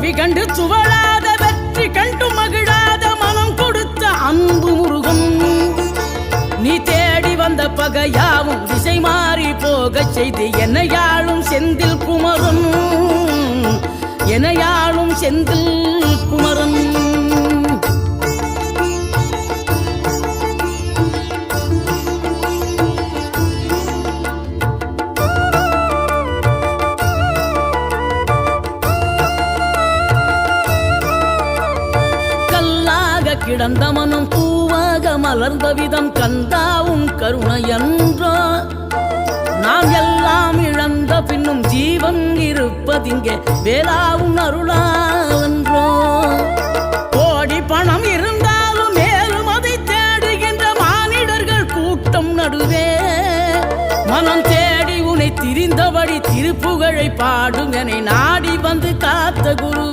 தோல்வி கண்டு சுவழாத வெற்றி கண்டு மகிழாத மனம் கொடுத்த அன்பு முருகன் நீ தேடி வந்த பகையாவும் திசை மாறி போகச் செய்து என்னையாளும் செந்தில் குமரன் என்னையாளும் செந்தில் குமரன் கிடந்த மனம் பூவாக மலர்ந்த விதம் கந்தாவும் கருணை என்றோ நாம் எல்லாம் இழந்த பின்னும் ஜீவன் இருப்பதிங்கே வேளாவும் அருளாவென்றோ கோடி பணம் இருந்தாலும் மேலும் அதை தேடுகின்ற மானிடர்கள் கூட்டம் நடுவே மனம் தேடி உனை திரிந்தபடி திருப்புகழை பாடும் என நாடி வந்து காத்த குரு